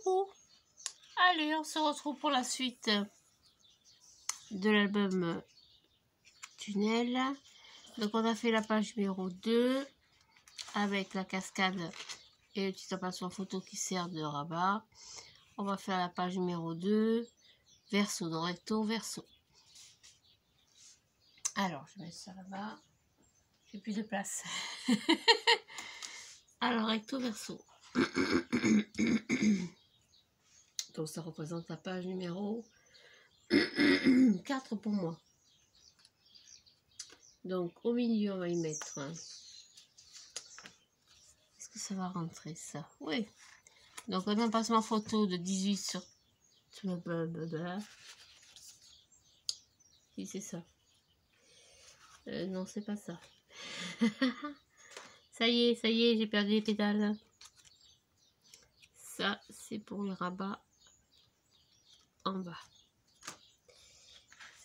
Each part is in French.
coucou. Allez, on se retrouve pour la suite de l'album Tunnel. Donc on a fait la page numéro 2 avec la cascade et le petit aperçu photo qui sert de rabat. On va faire la page numéro 2, verso, donc recto, verso. Alors, je mets ça là-bas. J'ai plus de place. Alors, recto, verso. Donc, ça représente la page numéro 4 pour moi. Donc, au milieu, on va y mettre... Est-ce que ça va rentrer, ça? Oui. Donc, un emplacement photo de 18 sur... Si, c'est ça. Non, c'est pas ça. Ça y est, j'ai perdu les pédales. Ça, c'est pour le rabat en bas.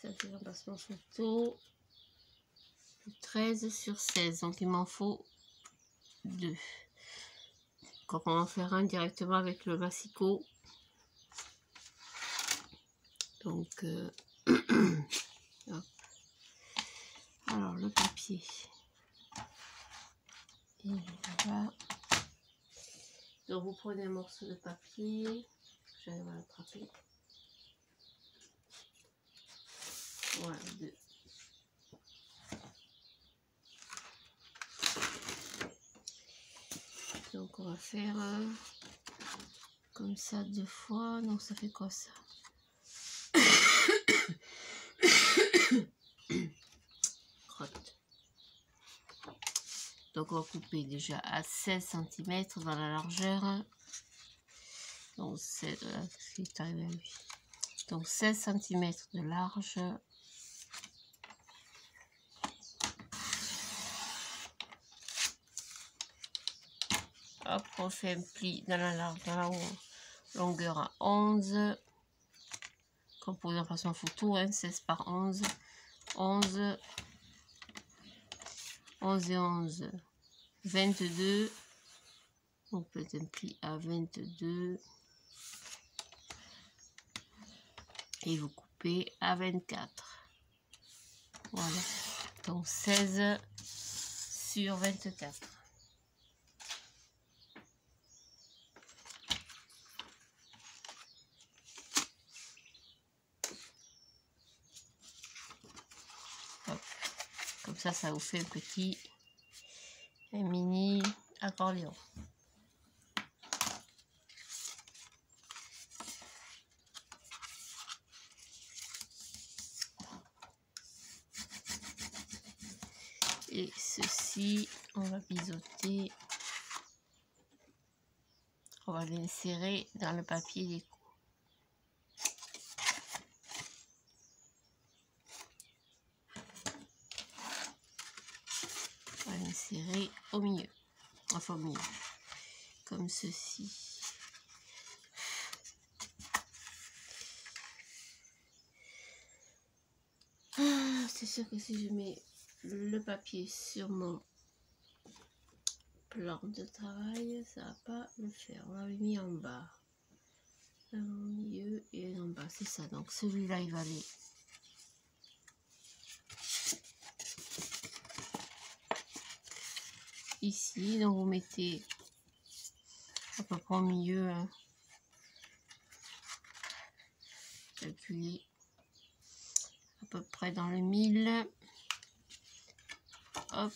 Ça, c'est l'emplacement photo. 13 sur 16. Donc, il m'en faut 2. Donc, on va en faire un directement avec le massicot. Donc, hop. Alors, le papier. Et là-bas. Donc, vous prenez un morceau de papier. J'arrive à l'attraper. Voilà, 2. Donc, on va faire comme ça 2 fois. Donc, ça fait quoi ça? Crotte. Donc, on va couper déjà à 16 cm dans la largeur. Donc, c'est arrivé à lui. Donc, 16 cm de large. Hop, on fait un pli dans la longueur à 11. Comme pour l'emplacement photo, hein, 16 par 11. 11. 11 et 11. 22. On peut un pli à 22. Et vous coupez à 24. Voilà. Donc 16 sur 24. Hop. Comme ça vous fait un mini accordéon. Et ceci, on va biseauter. On va l'insérer dans le papier déco. On va l'insérer au milieu. Enfin au milieu. Comme ceci. Ah, c'est sûr que si je mets le papier sur mon plan de travail, ça va pas le faire. On l'avait mis en bas. Un au milieu et en bas, c'est ça. Donc celui-là, il va aller ici. Donc vous mettez à peu près au milieu. Hein. Calculez à peu près dans le 1000. Hop.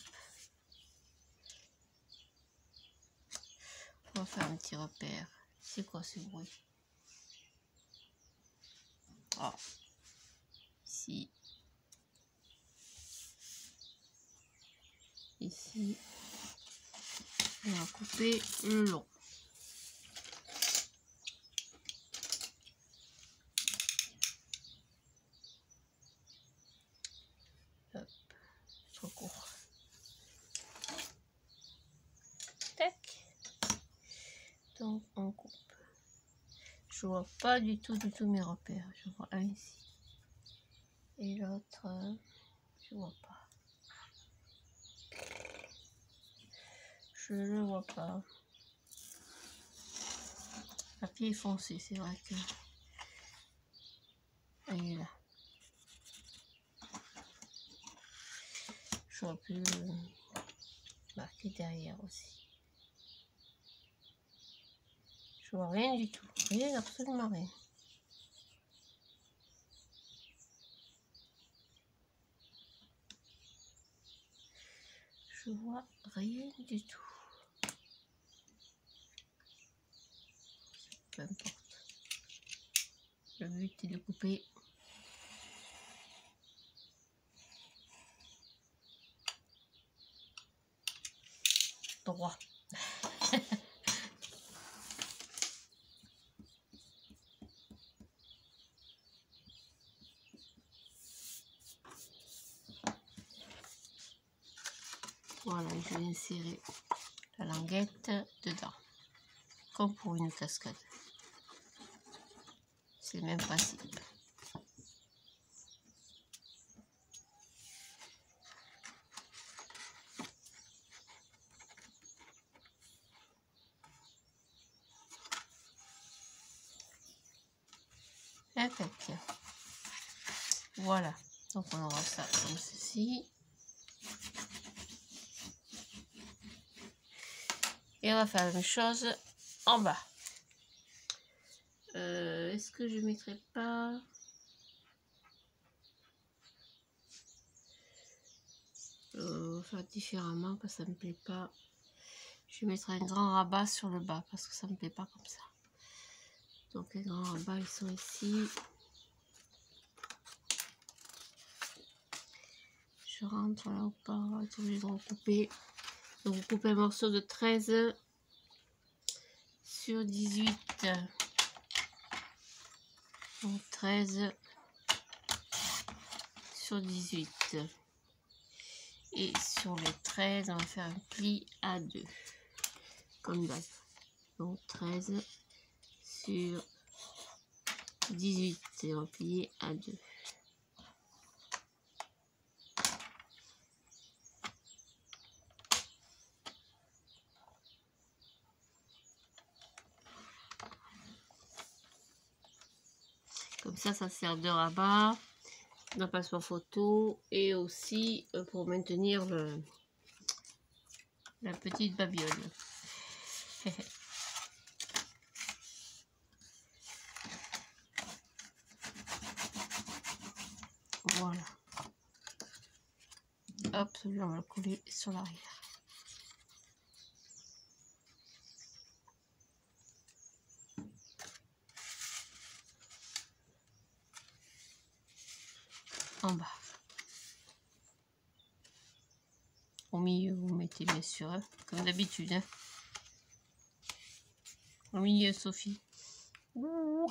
On va faire un petit repère. C'est quoi ce bruit? Oh. Ici. Ici. On va couper le long. Hop. Trop court. Tac. Donc on coupe. Je vois pas du tout mes repères. Je vois un ici. Et l'autre, je vois pas. Je le vois pas. papier foncé, c'est vrai que... Elle est là. J'aurais pu marquer derrière aussi. Je vois rien du tout. Rien, absolument rien. Je vois rien du tout. Peu importe. Le but est de couper. Droit. Voilà, je vais insérer la languette dedans, comme pour une cascade. C'est le même principe. Impec. Voilà, donc on aura ça comme ceci. Et on va faire la même chose en bas. Est-ce que je ne mettrai pas... faire différemment parce que ça me plaît pas. Je vais mettre un grand rabat sur le bas parce que ça me plaît pas comme ça. Donc les grands rabats ils sont ici. Je rentre là ou pas, je suis obligée de recouper. Donc vous coupez un morceau de 13 sur 18. Donc 13 sur 18. Et sur les 13, on va faire un pli à 2. Comme base. Donc 13 sur 18. Et replié à 2. Comme ça sert de rabat, d'un passeport photo et aussi pour maintenir la petite babiole. Voilà. Hop, celui-là on va le coller sur l'arrière. En bas. Au milieu, vous mettez bien sûr, hein, comme d'habitude. Hein. Au milieu, Sophie. Ouh.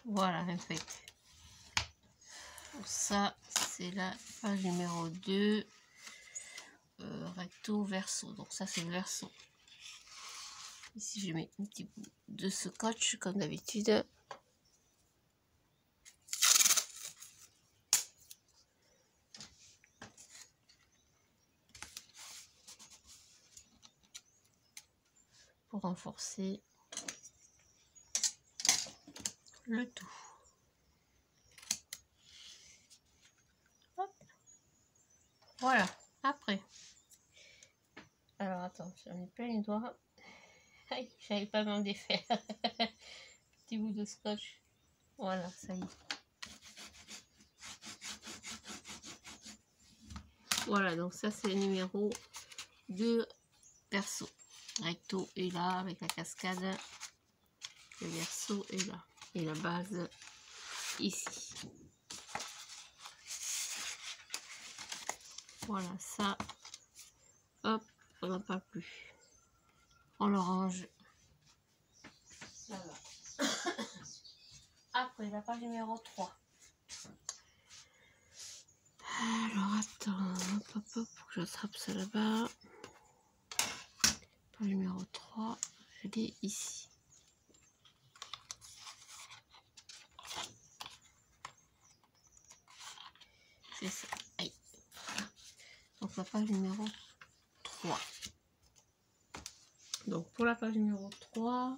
Voilà, impec. Ça, c'est la page numéro 2. Recto, verso. Donc ça, c'est le verso. Ici, je mets un petit bout de scotch, comme d'habitude. Pour renforcer le tout. Hop. Voilà, après. Alors attends, j'en ai plein les doigts. Aïe, j'avais pas m'en défaire. Petit bout de scotch. Voilà, ça y est. Voilà, donc ça c'est le numéro 2 perso. Recto est là avec la cascade. Le verso est là. Et la base ici. Voilà, ça. Hop, on n'en parle plus. On le range. Ça va. Après, la page numéro 3. Alors, attends. Hop, hop, hop, pour que j'attrape ça là-bas. Page numéro 3, elle est ici. C'est ça. Aïe. Donc la page numéro 3. Donc pour la page numéro 3,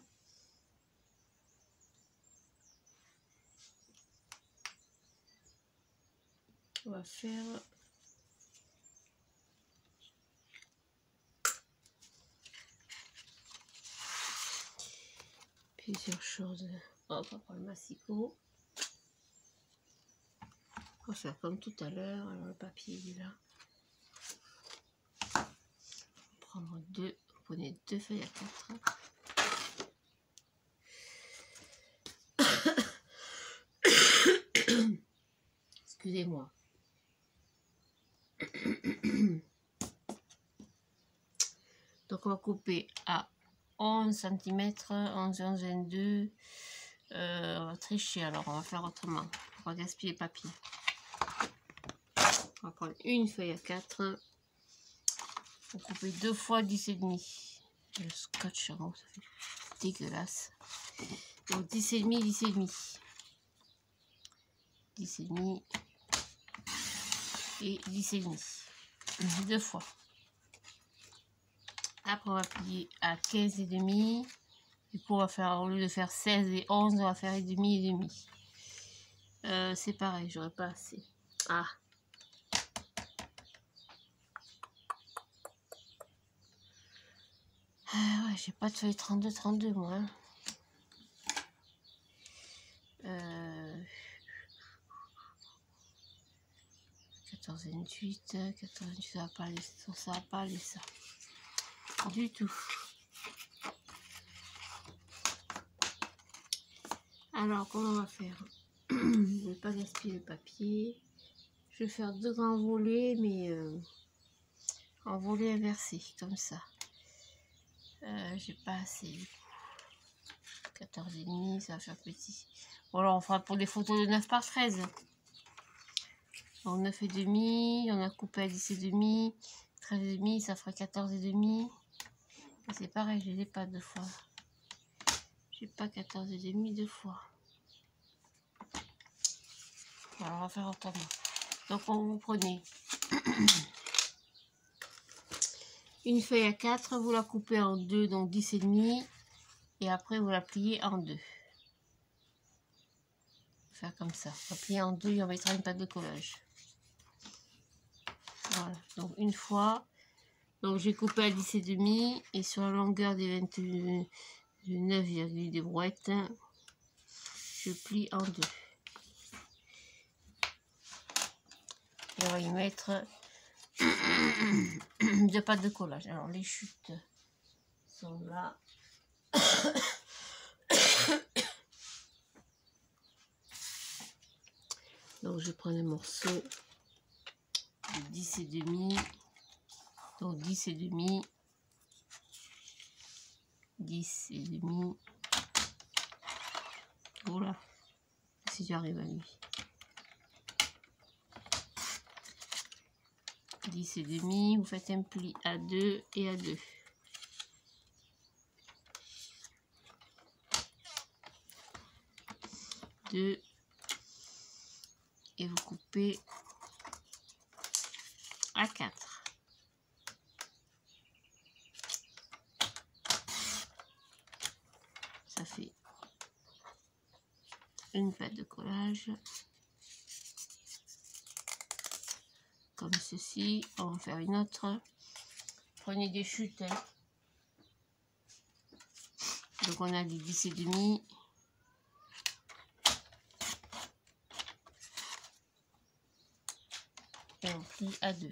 on va faire plusieurs choses. On va prendre le massicot. On va faire comme tout à l'heure. Alors le papier il est là. Prendre deux, vous prenez 2 feuilles à 4. Excusez-moi. Donc on va couper à 11 cm, 11, 11, 22. On va tricher, alors on va faire autrement. On va gaspiller le papier. On va prendre une feuille à 4. On va couper 2 fois 10,5. Le scotch, ça fait dégueulasse. Donc 10,5, 10,5. 10,5 et 10,5. 2 fois. Après on va plier à 15,5. Du coup on va faire, au lieu de faire 16 et 11, on va faire et demi. C'est pareil, j'aurais pas assez. Ah. Ouais, j'ai pas de feuille 32 moi. Hein. 14,28, 14,28, ça va pas aller, ça va pas aller ça. Du tout. Alors, comment on va faire? Je ne vais pas gaspiller le papier. Je vais faire 2 grands volets, mais en volet inversé, comme ça. J'ai pas assez du coup. 14,5, ça va faire petit. Bon, alors on fera pour des photos de 9 par 13. Donc 9,5, on a coupé à 10,5, 13,5, ça fera 14,5. C'est pareil, je l'ai pas 2 fois. J'ai pas 14,5 2 fois. Alors on va faire autrement. Donc vous prenez une feuille à 4, vous la coupez en 2, donc 10,5, et après vous la pliez en 2. Faire comme ça. On va plier en 2 et on mettra une pâte de collage. Voilà, donc une fois. Donc j'ai coupé à 10,5 et sur la longueur des 29,2 brouettes, je plie en 2. Et on va y mettre 2 pâtes de collage. Alors les chutes sont là. Donc je prends les morceaux de 10,5. Donc 10,5. 10,5. Voilà. Si j'arrive à lui. 10,5. Vous faites un pli à 2 et à 2. Et vous coupez à 4. Ça fait une pâte de collage comme ceci. On va faire une autre. Prenez des chutes. Hein. Donc on a du 10,5. Et on plie à 2.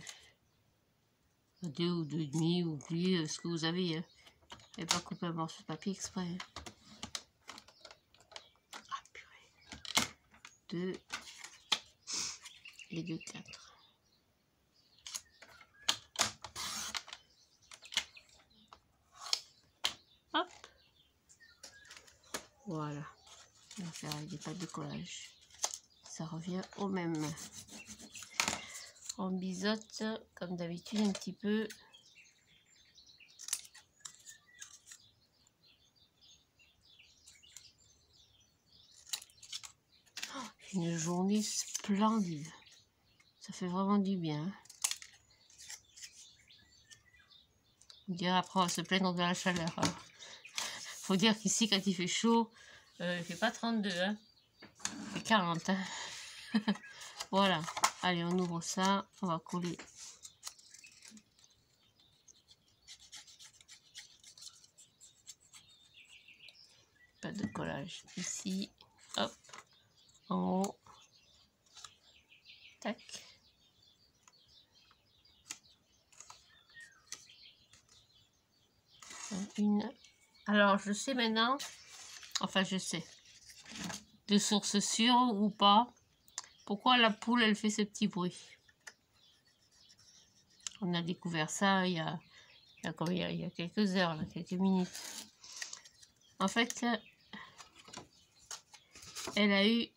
À 2 ou 2,5, ou pliez ce que vous avez. Hein. Et pas couper un morceau de papier exprès. Hein. Ah purée. 2 et 2, 4. Hop. Voilà. On va faire avec des pâtes de collage. Ça revient au même. On biseaute comme d'habitude un petit peu. Oh, une journée splendide. Ça fait vraiment du bien. On dirait après on va se plaindre de la chaleur. Hein. Faut dire qu'ici quand il fait chaud, il fait pas 32, hein. Il fait 40. Hein. Voilà. Allez, on ouvre ça. On va coller. Pas de collage ici. Hop. En haut. Tac. Une. Alors, je sais maintenant. Enfin, je sais. De source sûre ou pas. Pourquoi la poule, elle fait ce petit bruit. On a découvert ça il y a quelques heures, là, quelques minutes. En fait, elle a eu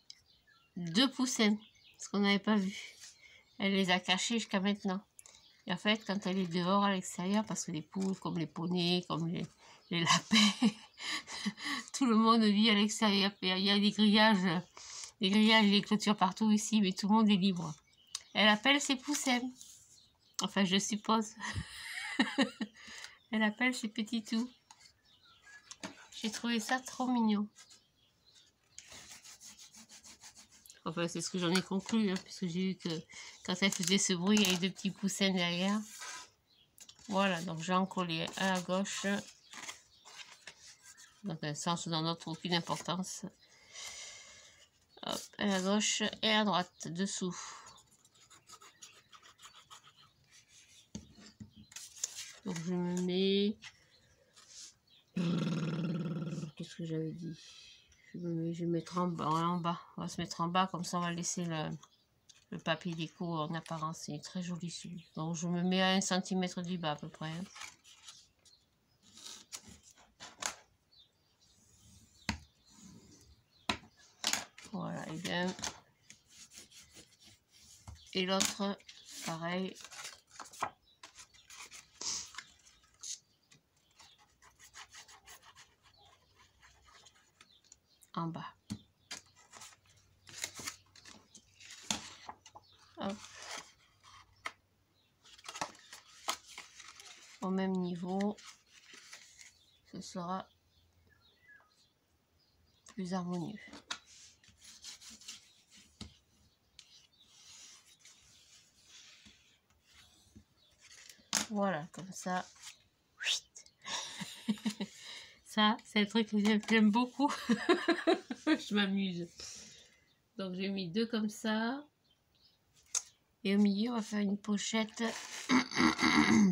2 poussins, ce qu'on n'avait pas vu. Elle les a cachés jusqu'à maintenant. Et en fait, quand elle est dehors à l'extérieur, parce que les poules, comme les poneys, comme les lapins, tout le monde vit à l'extérieur. Il y a des grillages, des clôtures partout ici, mais tout le monde est libre. Elle appelle ses poussins. Enfin, je suppose. Elle appelle ses petits toux. J'ai trouvé ça trop mignon. Enfin, c'est ce que j'en ai conclu, hein, puisque j'ai vu que quand elle faisait ce bruit, il y avait 2 petits poussins derrière. Voilà, donc j'ai en collé à la gauche. Dans un sens ou dans l'autre, aucune importance. Hop, à la gauche et à droite, dessous. Donc je me mets... Qu'est-ce que j'avais dit? Je vais mettre en bas. On va se mettre en bas, comme ça on va laisser le papier déco en apparence. C'est très joli celui. Donc je me mets à 1 cm du bas à peu près. Hein. Voilà, et bien. Et l'autre, pareil. En bas. Hop. Au même niveau, ce sera plus harmonieux. Voilà, comme ça. Ça, c'est un truc que j'aime beaucoup. Je m'amuse. Donc j'ai mis 2 comme ça. Et au milieu, on va faire une pochette.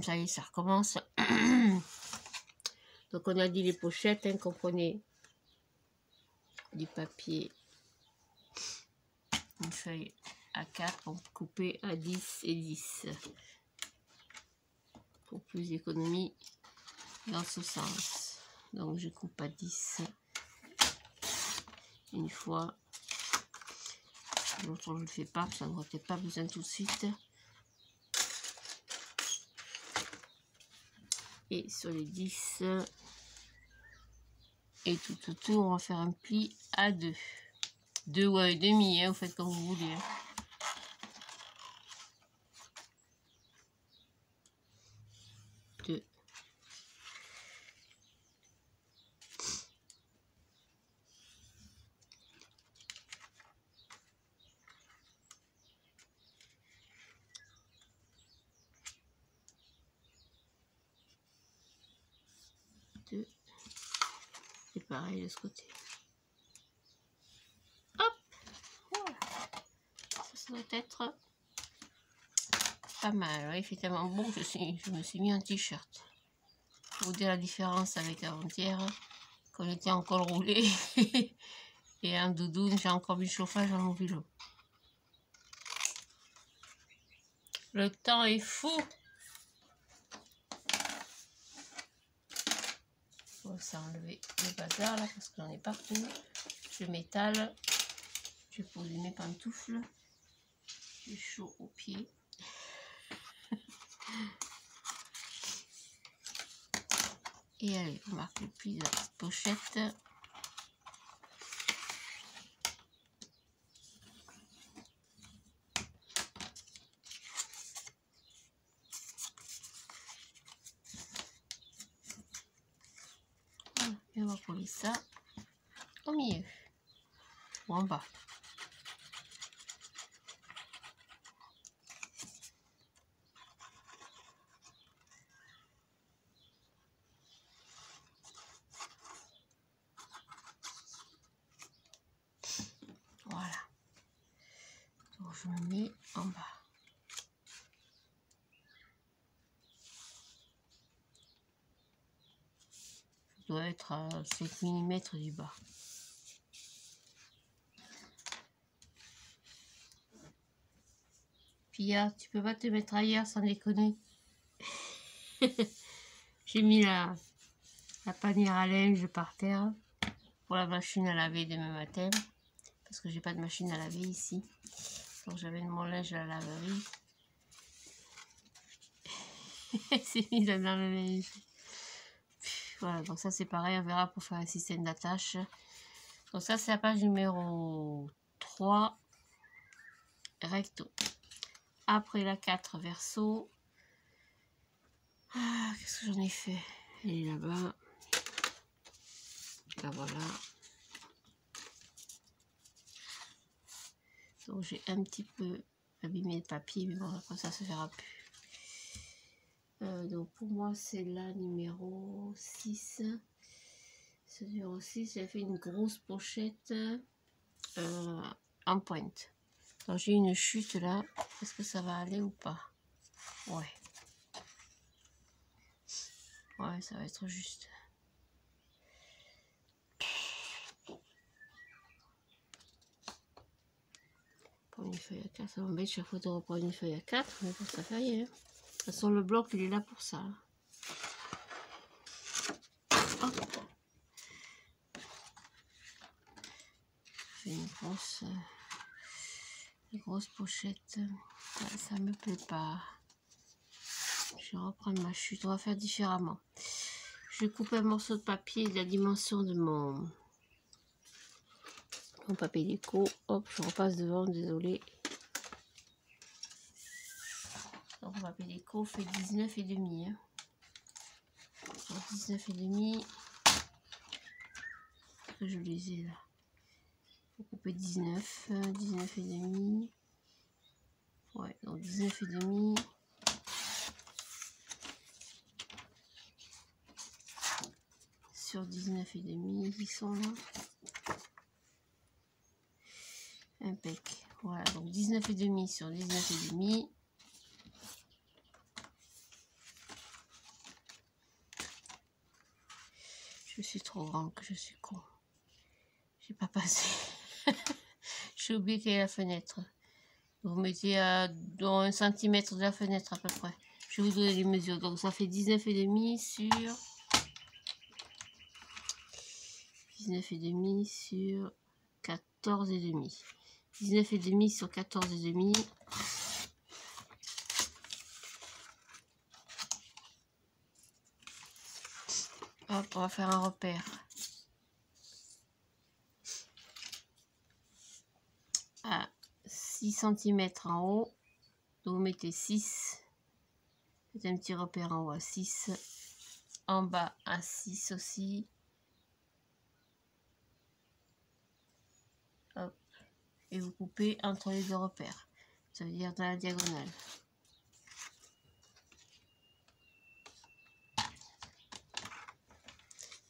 Ça y est, ça recommence. Donc on a dit les pochettes, hein, qu'on prenait du papier, une feuille A4, on coupait à 10 et 10. Pour plus d'économie dans ce sens. Donc je coupe à 10 une fois. L'autre je ne le fais pas, ça n'aurait peut-être pas besoin tout de suite. Et sur les 10 et tout autour, on va faire un pli à 2. 2 ou 1,5, hein, vous faites comme vous voulez. Hein. Et pareil de ce côté. Hop, voilà. Ça doit être pas mal. Ouais, il fait tellement bon que je me suis mis un t-shirt. Pour vous dire la différence avec avant-hier, quand j'étais en col roulé et un doudoune, j'ai encore mis le chauffage à mon vélo. Le temps est fou. On va s'enlever le bazar là parce que j'en ai partout. Je m'étale. Je vais poser mes pantoufles. J'ai chaud aux pieds. Et allez, on marque le pli de la petite pochette. on va coller ça au milieu ou en bas. Voilà. Donc je me mets en bas. Je dois être à 5 mm du bas. Pia, tu peux pas te mettre ailleurs sans déconner. J'ai mis la panière à linge par terre pour la machine à laver demain matin. Parce que j'ai pas de machine à laver ici. Donc j'avais mon linge à la laverie. C'est mis dans le linge. Voilà, donc ça c'est pareil, on verra pour faire un système d'attache. Donc ça c'est la page numéro 3, recto. Après la 4, verso. Ah, qu'est-ce que j'en ai fait? Elle est là-bas. Là voilà. Donc j'ai un petit peu abîmé le papier, mais bon, après ça se verra plus. Donc pour moi c'est la numéro 6. Ce numéro 6, j'ai fait une grosse pochette en pointe. Donc j'ai une chute là. Est-ce que ça va aller ou pas? Ouais. Ouais, ça va être juste. Prendre une feuille à 4, ça m'embête chaque fois de reprendre une feuille à 4, mais bon, ça fait rien. De toute façon, le bloc, il est là pour ça. Hop. Je fais une grosse pochette. Ça me plaît pas. Je vais reprendre ma chute. On va faire différemment. Je coupe un morceau de papier de la dimension de mon papier déco. Hop, je repasse devant, désolé. Donc mon papier déco fait 19,5. Hein. 19,5. Je les ai là. Faut couper 19,5. Ouais, donc 19,5. Sur 19,5, ils sont là. Impec. Voilà, donc 19,5 sur 19,5. Je suis trop grande que je suis con. J'ai pas passé. J'ai oublié qu'il y a la fenêtre. Vous mettez à dans 1 cm de la fenêtre à peu près. Je vais vous donner les mesures. Donc ça fait 19,5 sur 19,5 sur 14,5. 19,5 sur 14,5. Hop, on va faire un repère. À 6 cm en haut. Donc vous mettez 6. Faites un petit repère en haut à 6. En bas à 6 aussi. Hop. Et vous coupez entre les deux repères. Ça veut dire dans la diagonale.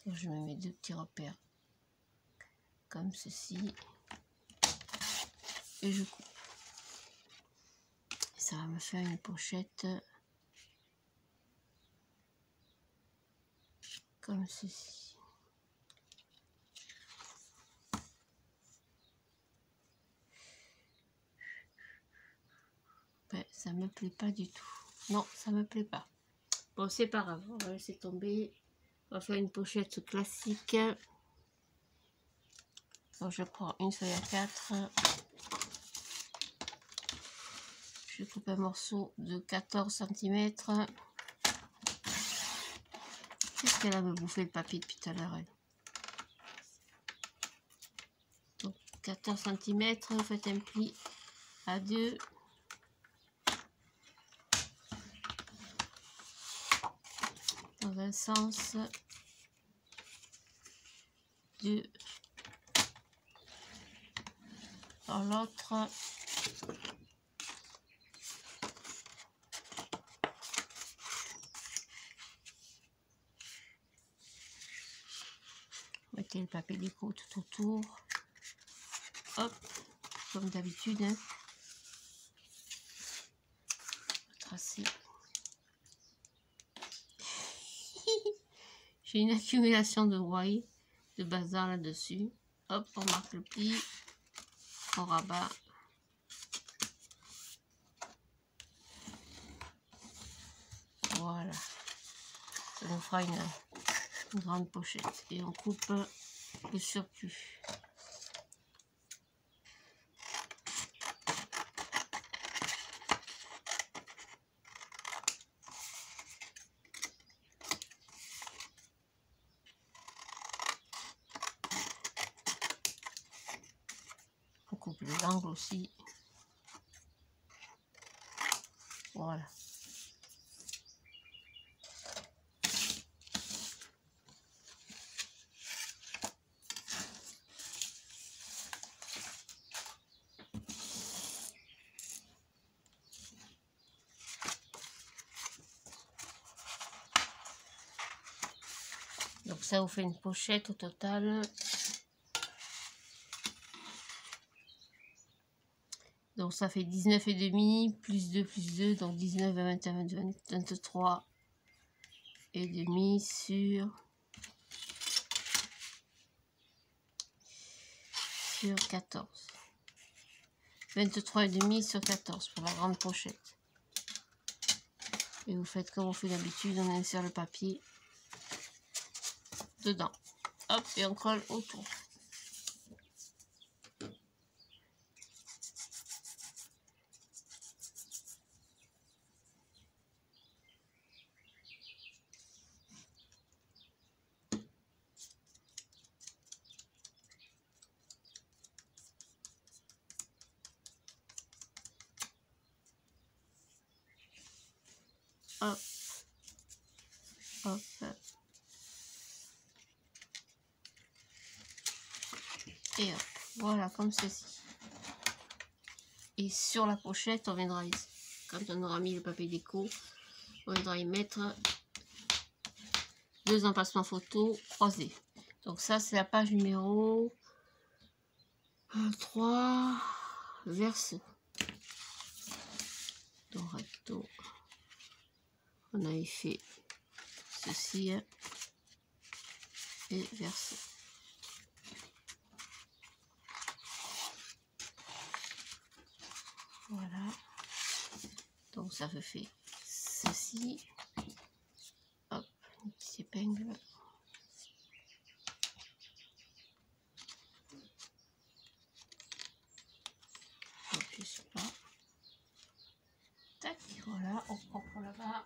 Donc je me mets 2 petits repères comme ceci. Et je coupe. Et ça va me faire une pochette comme ceci. Ben, ça me plaît pas du tout. Non, ça me plaît pas. Bon, c'est pas grave, on va laisser tomber. On va faire une pochette classique. Donc je prends une feuille à 4. Je coupe un morceau de 14 cm. Qu'est-ce qu'elle a me bouffé le papier depuis tout à l'heure? Donc 14 cm, vous faites un pli à 2. Dans un sens. 2 dans l'autre. Mettez le papier déco tout autour. Hop, comme d'habitude. Hein. Tracer. J'ai une accumulation de broyes, de bazar là-dessus. Hop, on marque le pli. On rabat. Voilà. Ça nous fera une grande pochette. Et on coupe le surplus. On coupe les angles aussi. Voilà. Donc ça vous fait une pochette au total. Donc ça fait 19,5 plus 2 plus 2, donc 19, 21, 23 et demi sur 14. 23 et demi sur 14 pour la grande pochette. Et vous faites comme on fait d'habitude, on insère le papier dedans. Hop, et on colle autour. Hop, hop, et hop, voilà comme ceci. Et sur la pochette, on viendra ici, quand on aura mis le papier déco, on viendra y mettre 2 emplacements photos croisés. Donc ça, c'est la page numéro 3, verso. Donc recto, on avait fait ceci et verso. Voilà. Donc ça fait ceci. Hop, une petite épingle. Hop, je sais pas. Tac, voilà, on prend pour là-bas.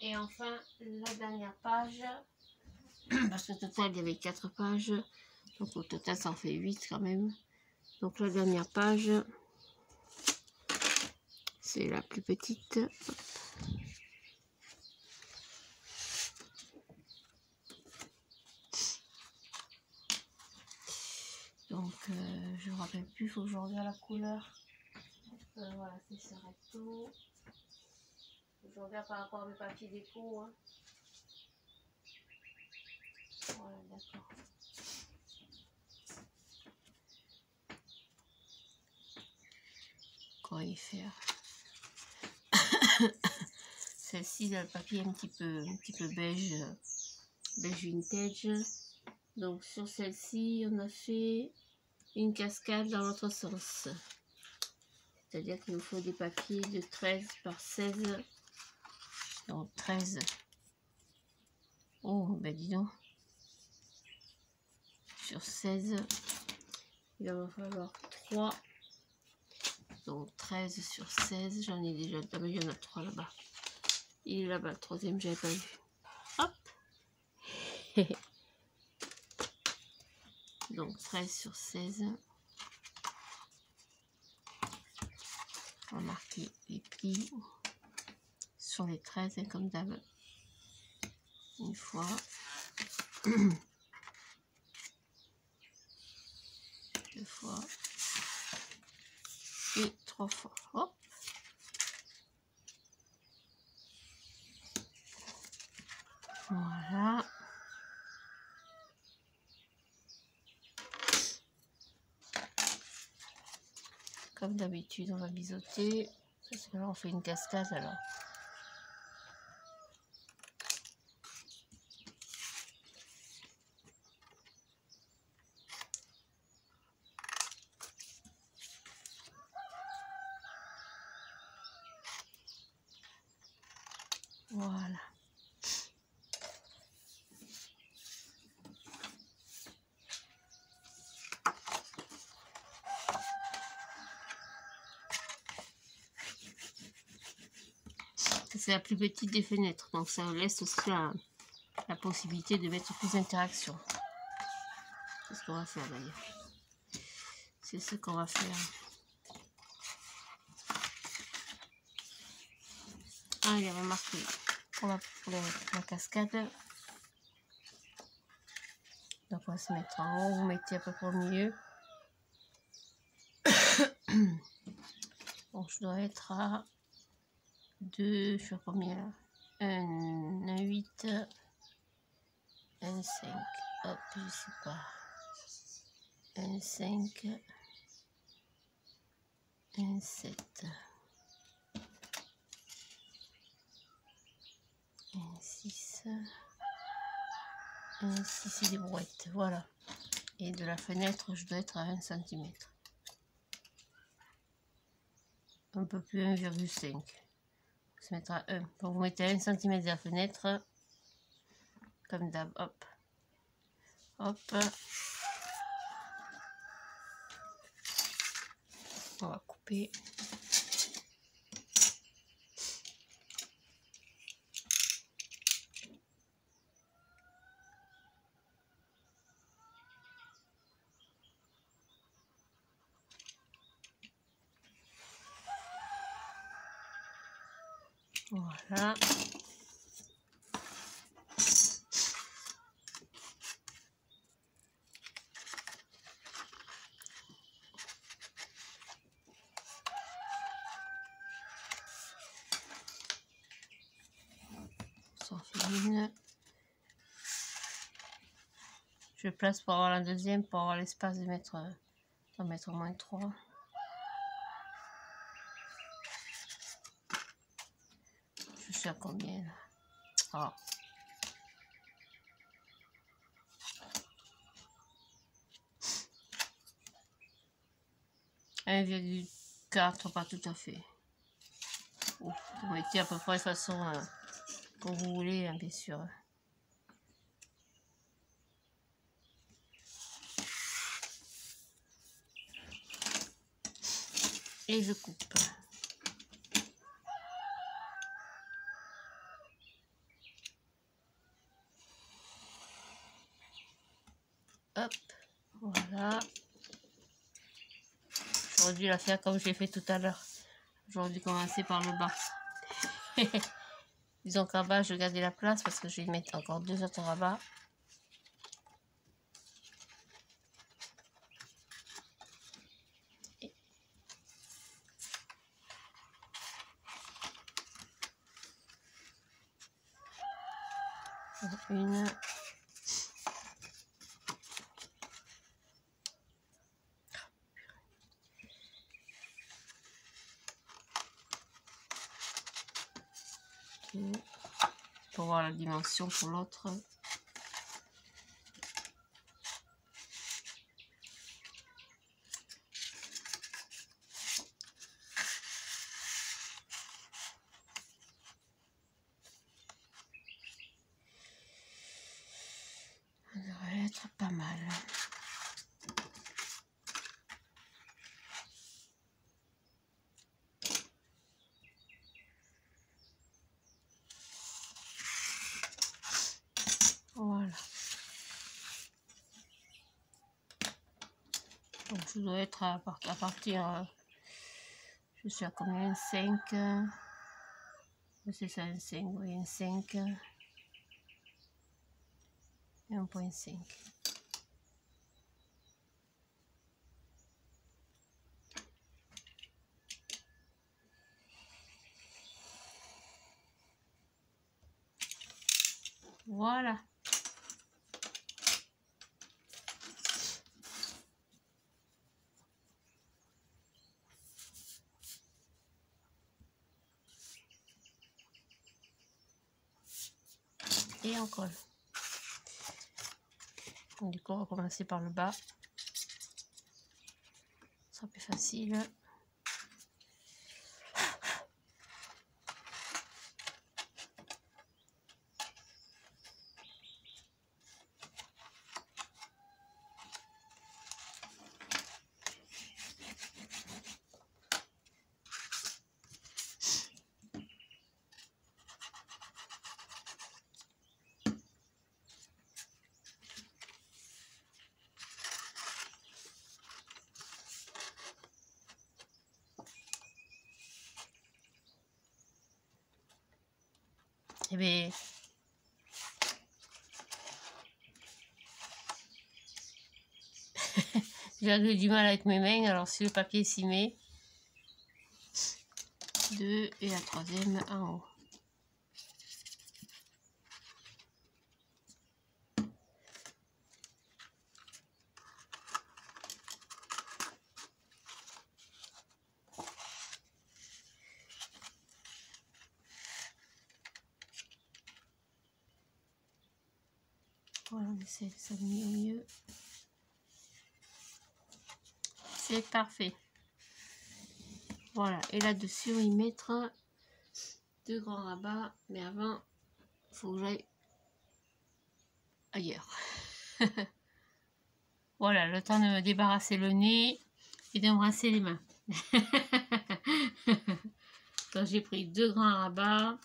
Et enfin, la dernière page. Parce qu'au total, il y avait 4 pages. Donc au total, ça en fait 8 quand même. Donc la dernière page, c'est la plus petite. Hop. Donc je ne me rappelle plus, il faut que je regarde la couleur. Voilà, c'est ce recto. Je regarde par rapport au papier déco. Hein. Voilà, d'accord. Quoi y faire? Celle-ci, le papier un petit peu beige, beige vintage. Donc sur celle-ci, on a fait une cascade dans l'autre sens. C'est-à-dire qu'il nous faut des papiers de 13 par 16. Donc 13. Oh, ben dis donc. Sur 16, il va me falloir 3. Donc 13 sur 16, j'en ai déjà. Ah, mais il y en a 3 là-bas. Il est là-bas, le troisième, j'avais pas vu. Hop. Donc 13 sur 16. On va marquer les plis sur les 13, hein, comme d'hab. Une fois. fois et 3 fois. Hop. Voilà. Comme d'habitude, on va biseauter. Parce que là, on fait une cascade alors. Voilà. C'est la plus petite des fenêtres, donc ça laisse aussi la possibilité de mettre plus d'interactions. C'est ce qu'on va faire d'ailleurs. C'est ce qu'on va faire. Ah, il y avait marqué pour la cascade. Donc on va se mettre en haut, vous mettez à peu près au milieu. Bon, je dois être à 2, je sais combien là. 1 8, 1 5, hop, je sais pas. 1 5, 1 7, 1 6, 1 6 et des brouettes, voilà. Et de la fenêtre, je dois être à 1 cm. Un peu plus 1,5. On se mettra à 1. Donc vous mettez 1 cm de la fenêtre. Comme d'hab, hop. Hop. On va couper. Voilà. Ça en fait une. Je place pour avoir la deuxième, pour avoir l'espace de mettre, d'en mettre au moins 3. Je sais à combien là. Ah. « 1,4, pas tout à fait. Vous mettez à peu près de façon comme vous voulez, hein, bien sûr. Et je coupe. Hop, voilà. J'aurais dû la faire comme j'ai fait tout à l'heure. J'aurais dû commencer par le bas. Disons qu'en bas, je gardais la place parce que je vais mettre encore 2 autres rabats. Une. Deux. Pour voir la dimension pour l'autre. Ça devrait être pas mal. Voilà. Donc je dois être à partir, je suis à combien? 5. C'est ça, un 5, oui, un 5. Et 1,5. Voilà. Et on colle. Du coup, on va commencer par le bas. Ce sera plus facile. Et bien, j'ai du mal avec mes mains, alors si le papier s'y met, 2 et la troisième en haut. Voilà, on essaie de s'aligner au mieux. C'est parfait. Voilà, et là-dessus, on va y mettre 2 grands rabats. Mais avant, il faut que j'aille ailleurs. Voilà, le temps de me débarrasser le nez et de me rincer les mains. Donc j'ai pris 2 grands rabats.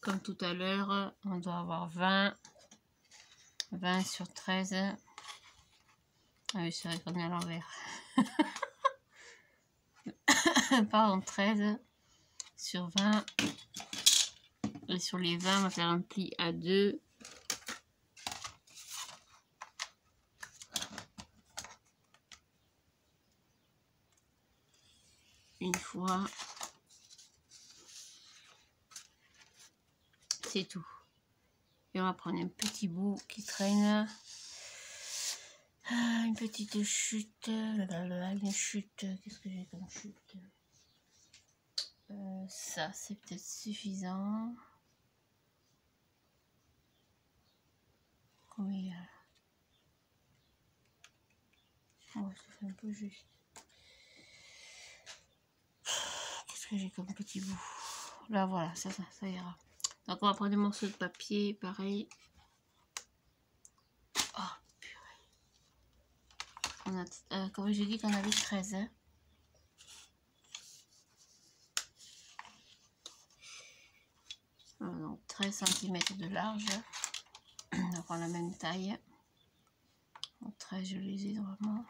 Comme tout à l'heure, on doit avoir 20 sur 13. Ah oui, c'est vrai qu'on est à l'envers. Pardon, 13 sur 20. Et sur les 20, on va faire un pli à 2. Une fois. C'est tout. Et on va prendre un petit bout qui traîne. Ah, une petite chute. Une chute. Qu'est-ce que j'ai comme chute? Ça, c'est peut-être suffisant. Combien il y a là? Oh, ça fait un peu juste. Qu'est-ce que j'ai comme petit bout? Là, voilà, ça ira. Donc, on va prendre des morceaux de papier, pareil. Oh, purée. On a, comme j'ai dit qu'on avait 13, hein. Donc 13 cm de large. On va prendre la même taille. Donc 13, je les ai vraiment.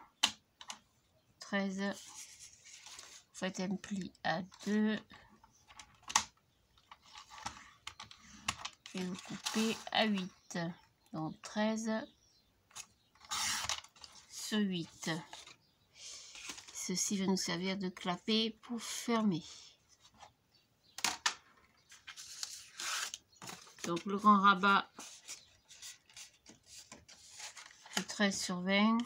13. Vous faites un pli à 2. Et vous coupez à 8. Donc 13 sur 8. Ceci va nous servir de clapet pour fermer. Donc le grand rabat de 13 sur 20.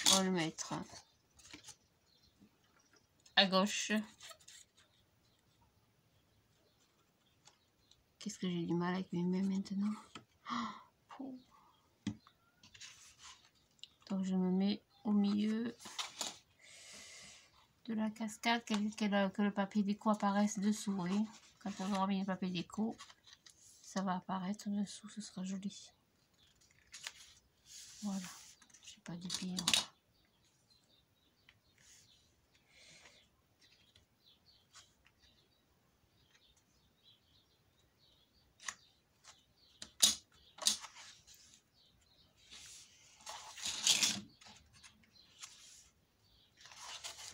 On va le mettre à gauche. Qu'est-ce que j'ai du mal avec mes mains maintenant. Oh. Donc je me mets au milieu de la cascade, que le papier déco apparaisse dessous. Oui. Quand on aura mis le papier déco, ça va apparaître dessous, ce sera joli. Voilà, j'ai pas du pire.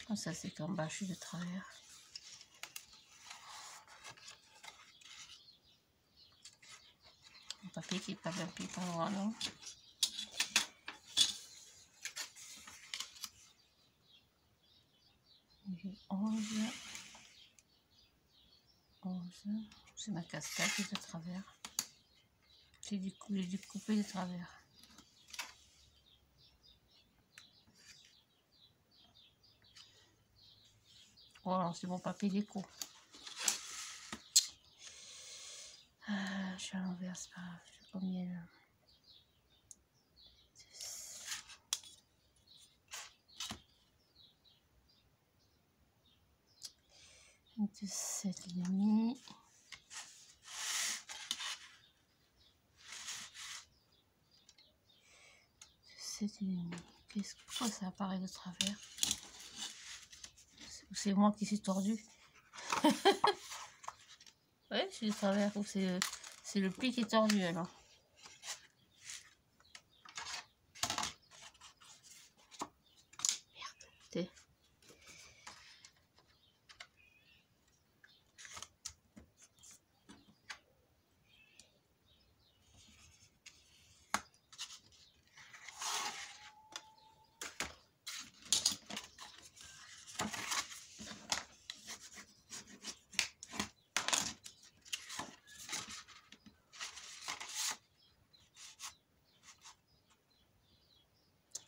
Comme ça, c'est qu'en bas, je suis de travers. Un papier qui n'est pas droit, non? C'est ma cascade qui est de travers. J'ai dû couper de travers. Voilà, c'est mon papier déco. Je suis à l'envers, c'est pas grave. Je sais combien là. De 7,5. Pourquoi ça apparaît de travers? C'est moi qui suis tordu. Ouais, je suis de travers. Ou c'est le pli qui est tordu alors. Merde.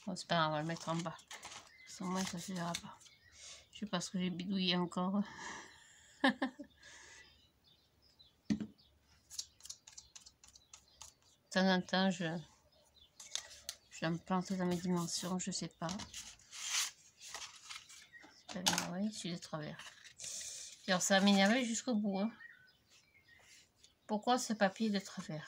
Bon, c'est pas grave, on va le mettre en bas. Sans moi, ça ne suffira pas. Je sais pas ce que j'ai bidouillé encore. De temps en temps, je vais me planter dans mes dimensions, je sais pas. C'est pas bien, oui, je suis de travers. Alors, ça va m'énerver jusqu'au bout. Hein. Pourquoi ce papier de travers?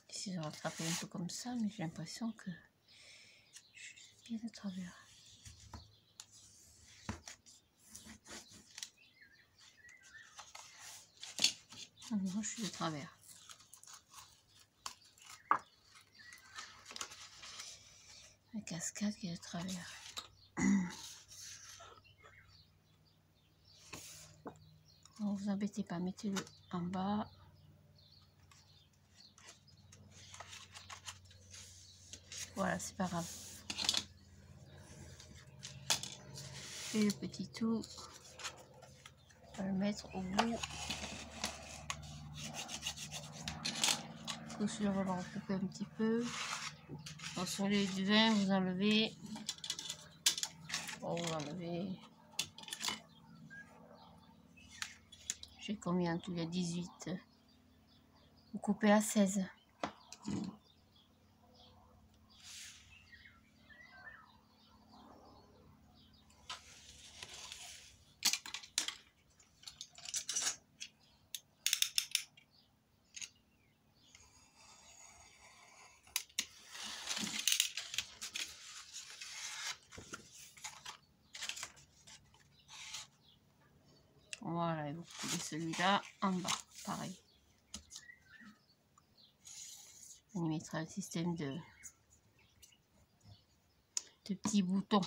Ici, je vais rattraper un peu comme ça, mais j'ai l'impression que je suis bien de travers. Non, je suis de travers. La cascade qui est de travers. Ne vous embêtez pas, mettez-le en bas. Voilà, c'est pas grave. Et le petit tout, on va le mettre au bout. Celui-là, on va le recouper un petit peu. Donc, sur les du vin, vous enlevez. Oh, vous enlevez. J'ai combien en tout? Il y a 18. Vous coupez à 16. Voilà, et vous coupez celui-là en bas, pareil. On y mettra un système de petits boutons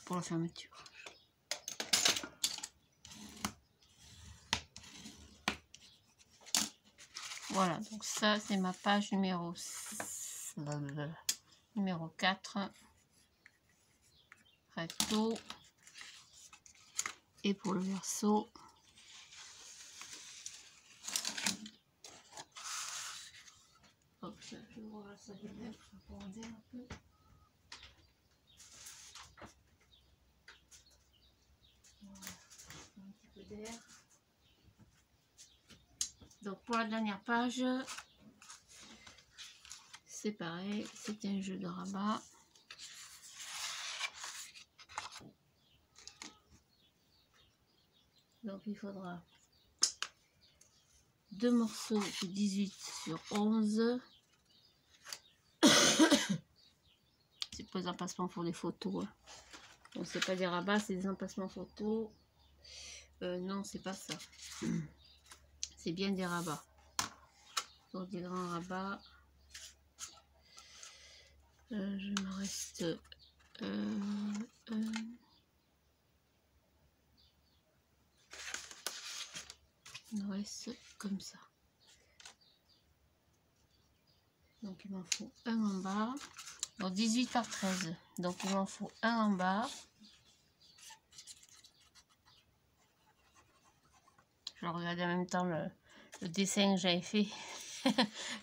pour la fermeture. Voilà, donc ça c'est ma page numéro 4. Recto. Et pour le verso, hop, je vais voir ça de même pour un peu. Voilà, un petit peu d'air. Donc pour la dernière page, c'est pareil, c'est un jeu de rabat. Donc il faudra 2 morceaux de 18 sur 11. C'est pour les emplacements pour les photos. Hein. Donc c'est pas des rabats, c'est des emplacements photos. Non, c'est pas ça. C'est bien des rabats. Donc des grands rabats. Je me reste Il me reste comme ça. Donc il m'en faut un en bas. Donc 18 par 13. Donc il m'en faut un en bas. Je regardais en même temps le dessin que j'avais fait.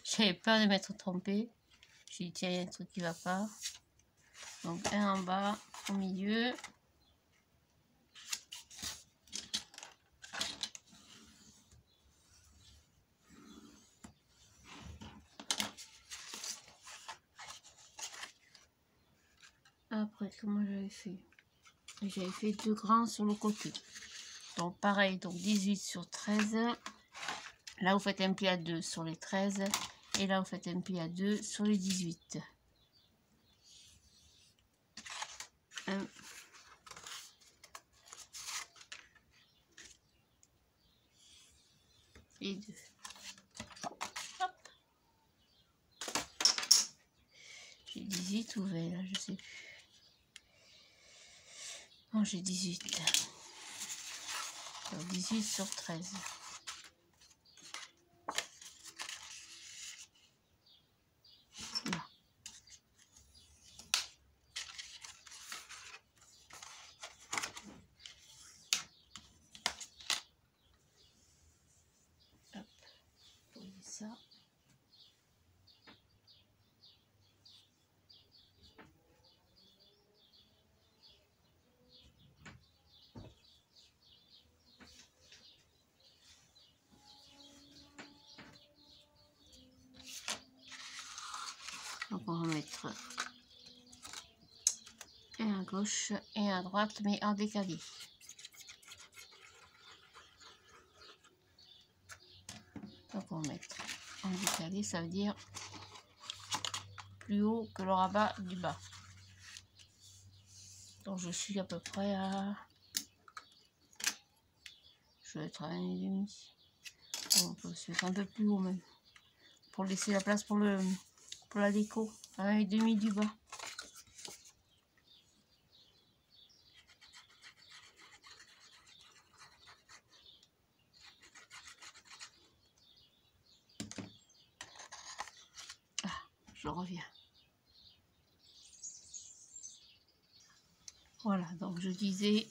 J'avais peur de m'être trompée. J'ai dit tiens, il y a un truc qui va pas. Donc un en bas, au milieu. Après, comment j'avais fait? J'avais fait 2 grands sur le côté. Donc pareil, donc 18 sur 13. Là, vous faites un pli à 2 sur les 13. Et là, vous faites un pli à 2 sur les 18. 1. Et 2. Hop. J'ai 18 ou 20 là, je sais plus. Non, j'ai 18. Donc 18 sur 13. Là. Hop. Posez ça. Donc on va mettre un à gauche et un à droite, mais en décalé. Donc on va mettre en décalé, ça veut dire plus haut que le rabat du bas. Donc je suis à peu près à... Je vais être à 1,5. On peut se mettre un peu plus haut même. Pour laisser la place pour la déco. À 1,5 du bas. Ah, je reviens. Voilà, donc je disais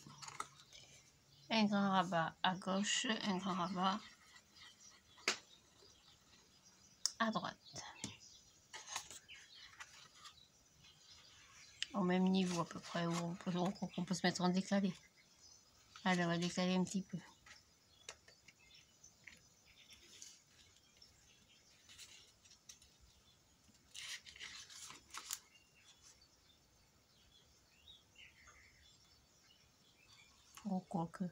un grand rabat à gauche, un grand rabat à droite. Au même niveau à peu près, où on peut se mettre en décalé. Allez, on va décaler un petit peu. Oh, quoique.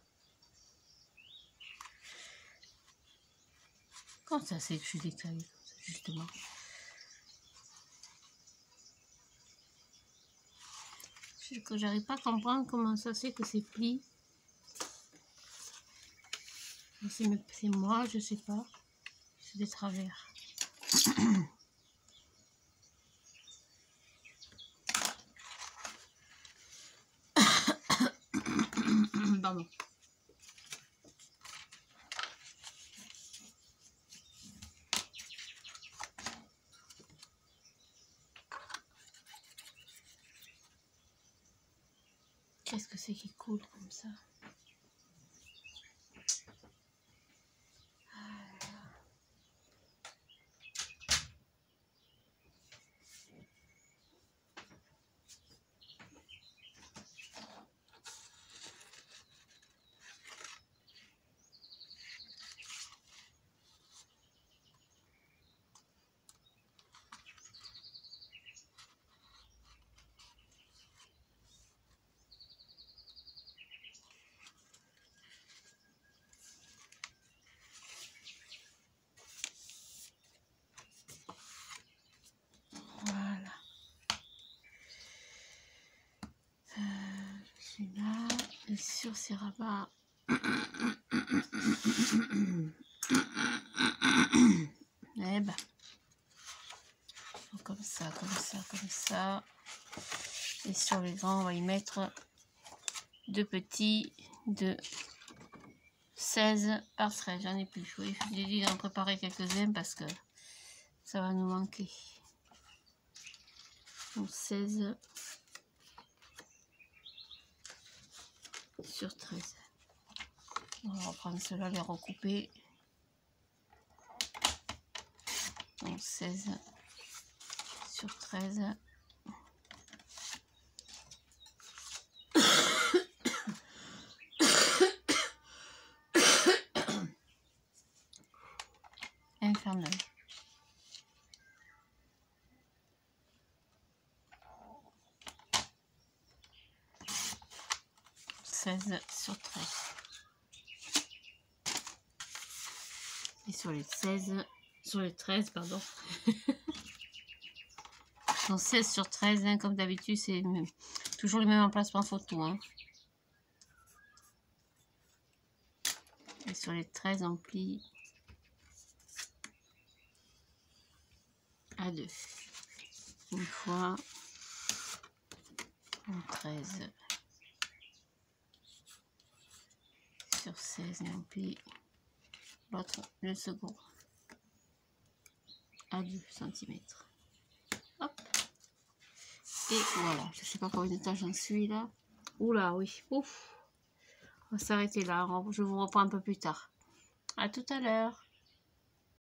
Quand ça c'est que je suis décalée comme ça, justement. Que j'arrive pas à comprendre comment ça c'est que c'est pli. C'est moi, je sais pas. C'est des travers. Pardon. Qu'est-ce que c'est qui coule comme ça? Voilà. Je suis là. Et sur ces rabats. Eh ben. Comme ça, comme ça, comme ça. Et sur les grands, on va y mettre deux petits, deux 16 par 13, j'en ai plus. Oui, j'ai dit d'en préparer quelques-uns parce que ça va nous manquer. Donc 16 sur 13. On va reprendre cela, les recouper. Donc 16 sur 13. Infernal. 16 sur 13. Et sur les 13, pardon. Donc 16 sur 13, hein, comme d'habitude, c'est toujours les mêmes emplacements photo. Hein. Et sur les 13, on plie à 2. Une fois en 13 sur 16, et on plie l'autre, le second, à 2 cm. Hop. Et voilà, je sais pas combien de temps j'en suis là. Oula, oui. Ouf. On va s'arrêter là. Je vous reprends un peu plus tard. À tout à l'heure.